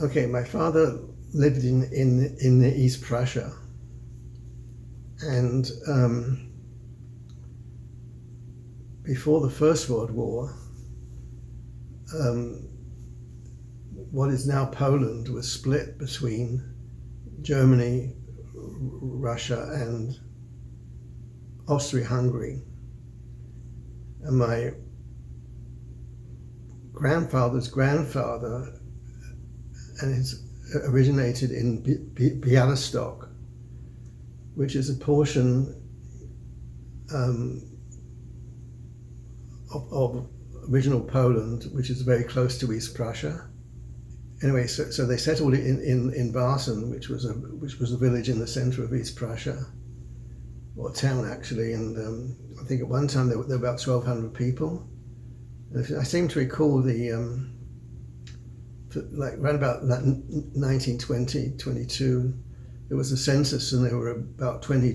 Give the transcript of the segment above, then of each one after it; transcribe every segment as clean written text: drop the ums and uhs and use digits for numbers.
Okay, my father lived in East Prussia, and before the First World War, um, what is now Poland was split between Germany, Russia, and Austria-Hungary. And my grandfather's grandfather originated in Białystok, which is a portion of original Poland, which is very close to East Prussia. Anyway, so they settled in Barton, which was a village in the center of East Prussia, or town actually, and I think at one time there were about 1,200 people. And I seem to recall like around about 1920, 22, there was a census, and there were about 20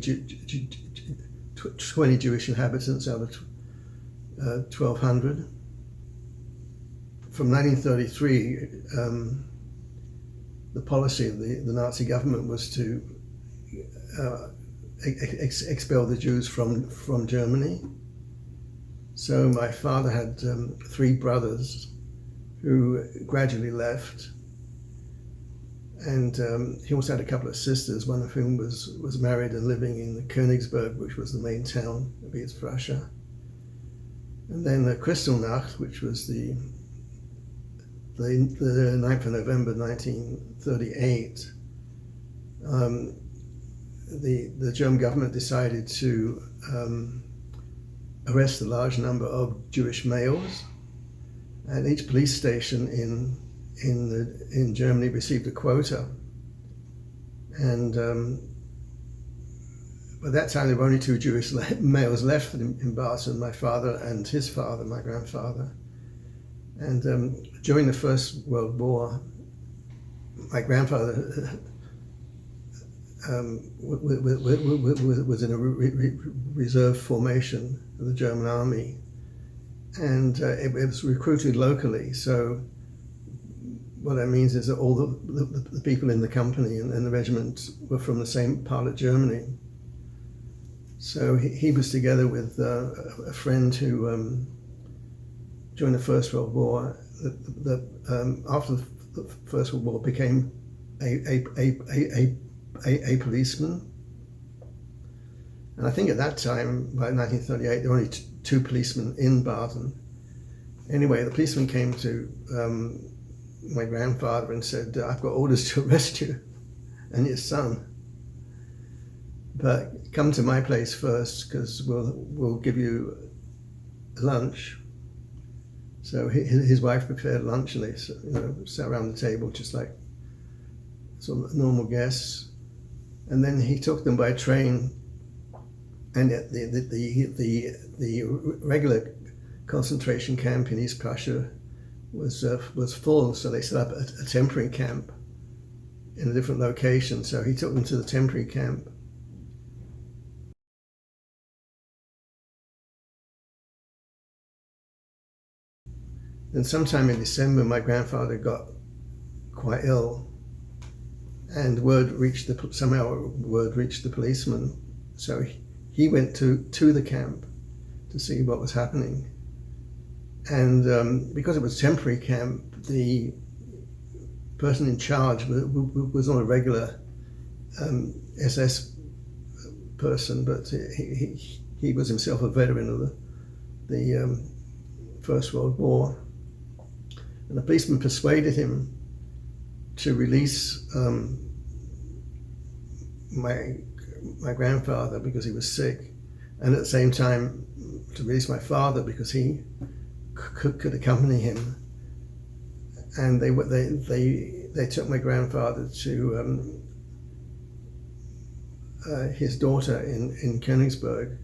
Jewish inhabitants out of 1,200. From 1933, the policy of the Nazi government was to expel the Jews from Germany. So my father had 3 brothers who gradually left, and he also had a couple of sisters, one of whom was married and living in Königsberg, which was the main town of East Prussia. And then the Kristallnacht, which was the 9th of November 1938, the German government decided to arrest a large number of Jewish males, and each police station in Germany received a quota. And by that time there were only 2 Jewish males left in Barton, my father and his father, my grandfather. And during the First World War, my grandfather was in a reserve formation of the German army, and it was recruited locally. So what that means is that all the people in the company and the regiment were from the same part of Germany. So he was together with a friend who, during the First World War, after the First World War, became a policeman. And I think at that time, by 1938, there were only 2 policemen in Barton. Anyway, the policeman came to my grandfather and said, "I've got orders to arrest you and your son, but come to my place first, because we'll give you lunch." So his wife prepared lunch, and they sat around the table just like sort of normal guests. And then he took them by train, and the regular concentration camp in East Prussia was full, so they set up a temporary camp in a different location. So he took them to the temporary camp. Then sometime in December, my grandfather got quite ill, and somehow word reached the policeman. So he went to the camp to see what was happening. And because it was a temporary camp, the person in charge was not a regular SS person, but he was himself a veteran of the First World War. And the policeman persuaded him to release my grandfather because he was sick, and at the same time to release my father because he could accompany him. And they took my grandfather to his daughter in Königsberg,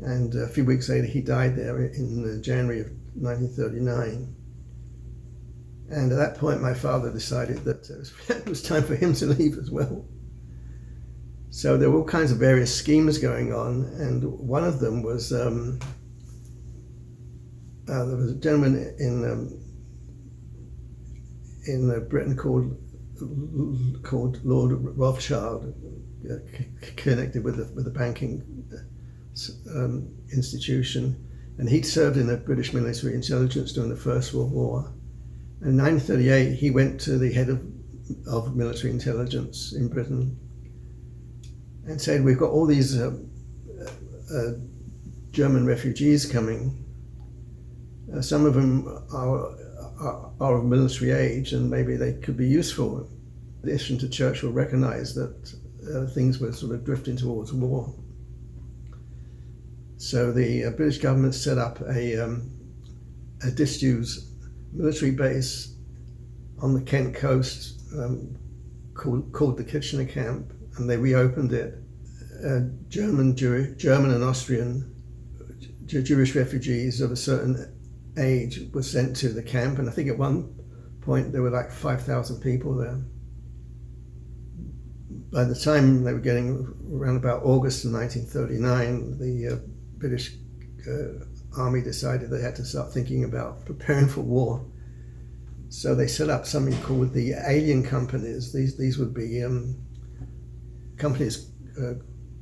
and a few weeks later he died there in January of 1939. And at that point, my father decided that it was time for him to leave as well. So there were all kinds of various schemes going on, and one of them was there was a gentleman in Britain called Lord Rothschild, connected with the banking institution, and he'd served in the British military intelligence during the First World War. In 1938, he went to the head of military intelligence in Britain and said, "We've got all these German refugees coming. Some of them are of military age, and maybe they could be useful." In addition to Churchill recognized that things were sort of drifting towards war. So the British government set up a disused military base on the Kent coast called the Kitchener Camp, and they reopened it. German and Austrian Jewish refugees of a certain age were sent to the camp, and I think at one point there were like 5,000 people there. By the time they were getting around about August of 1939, the British army decided they had to start thinking about preparing for war. So they set up something called the alien companies. These would be companies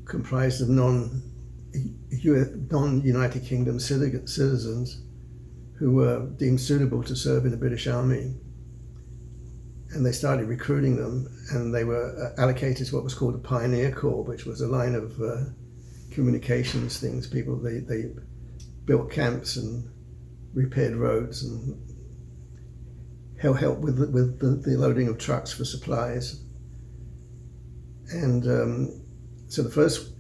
comprised of non-United Kingdom citizens who were deemed suitable to serve in the British Army. And they started recruiting them, and they were allocated to what was called a Pioneer Corps, which was a line of communications things. They built camps and repaired roads and helped with the loading of trucks for supplies. And so the first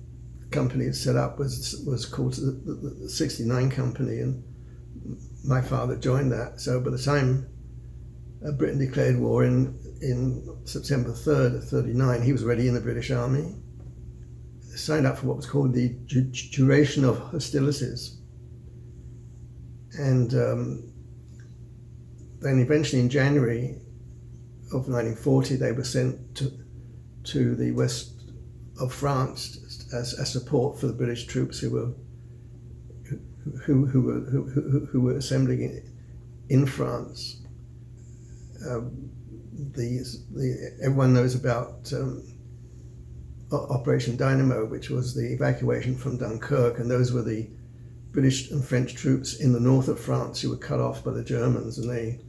company set up was called the 69 Company, and my father joined that. So by the time Britain declared war in September 3rd of 1939, he was already in the British Army. Signed up for what was called the duration of hostilities. And then eventually in January of 1940, they were sent to the west of France as support for the British troops who were assembling in France. Everyone knows about Operation Dynamo, which was the evacuation from Dunkirk, and those were the British and French troops in the north of France who were cut off by the Germans, and they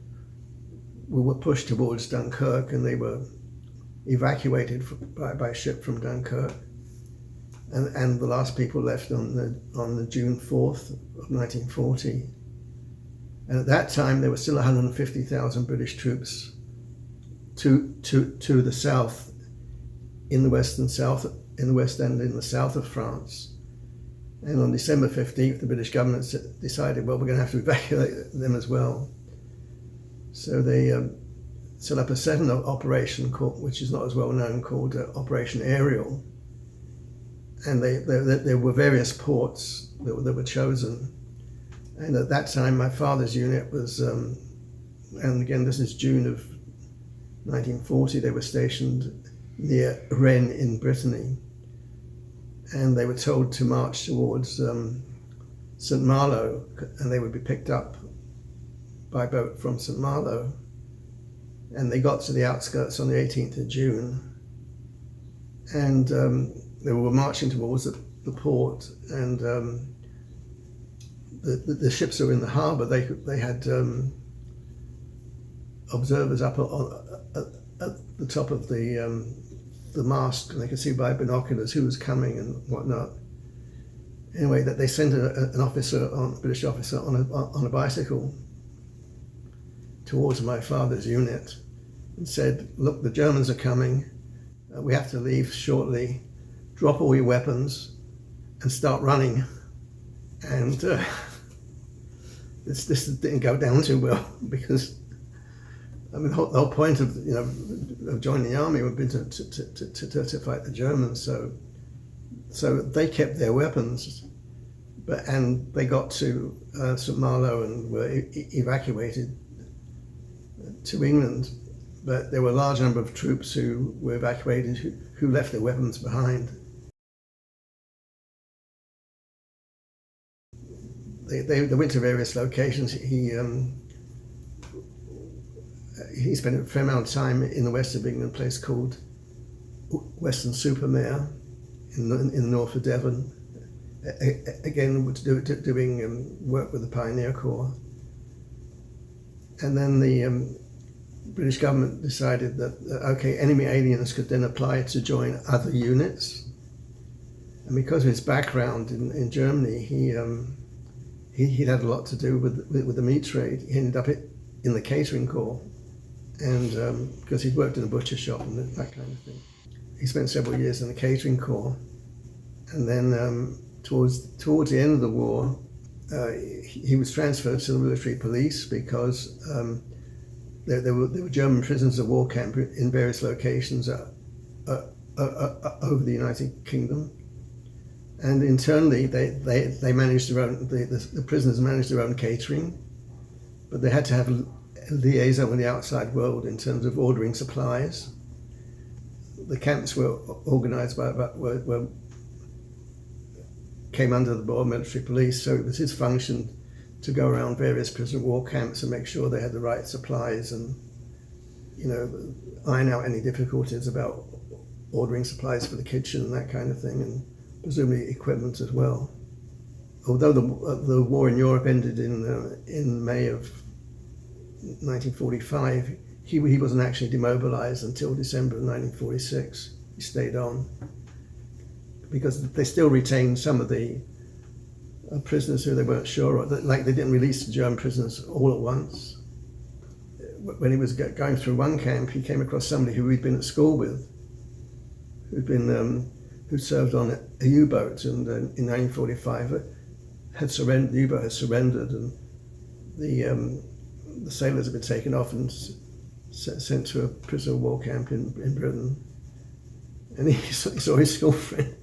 were pushed towards Dunkirk, and they were evacuated by ship from Dunkirk, and the last people left on the June 4th of 1940. And at that time, there were still 150,000 British troops to the south, in the west and south, in the west and in the south of France. And on December 15th, the British government decided, well, we're going to have to evacuate them as well. So they set up a second operation, which is not as well known, called Operation Ariel. And there were various ports that were chosen. And at that time, my father's unit was, and again, this is June of 1940, they were stationed near Rennes in Brittany. And they were told to march towards St. Malo, and they would be picked up by boat from St. Malo. And they got to the outskirts on the 18th of June. And they were marching towards the port, and the ships were in the harbour. They had observers up at the top of the mast, and they could see by binoculars who was coming and whatnot. Anyway, that they sent an officer, a British officer, on a bicycle towards my father's unit, and said, "Look, the Germans are coming. We have to leave shortly. Drop all your weapons and start running." And this didn't go down too well, because I mean the whole point of joining the army would be to fight the Germans. So they kept their weapons, and they got to St. Malo and were evacuated to England. But there were a large number of troops who were evacuated who left their weapons behind. They went to various locations. he spent a fair amount of time in the west of England, a place called Weston-super-Mare in the north of Devon. Again, doing work with the Pioneer Corps. And then the British government decided that, okay, enemy aliens could then apply to join other units. And because of his background in Germany, he had a lot to do with the meat trade. He ended up in the catering corps, and because he'd worked in a butcher shop and that kind of thing. He spent several years in the catering corps, and then towards the end of the war, he was transferred to the military police because there were German prisoners of war camp in various locations over the United Kingdom. And internally, they managed their own. The prisoners managed their own catering, but they had to have a liaison with the outside world in terms of ordering supplies. The camps were organised came under the Royal Military Police, so it was his function to go around various prisoner of war camps and make sure they had the right supplies and, iron out any difficulties about ordering supplies for the kitchen and that kind of thing, and presumably equipment as well. Although the war in Europe ended in May of 1945, he wasn't actually demobilised until December of 1946. He stayed on because they still retained some of the prisoners who they weren't sure of. Like, they didn't release the German prisoners all at once. When he was going through one camp, he came across somebody who he'd been at school with, who served on a U-boat, and in 1945 had surrendered. The U-boat had surrendered, and the sailors had been taken off and sent to a prisoner of war camp in Britain. And he saw his school friend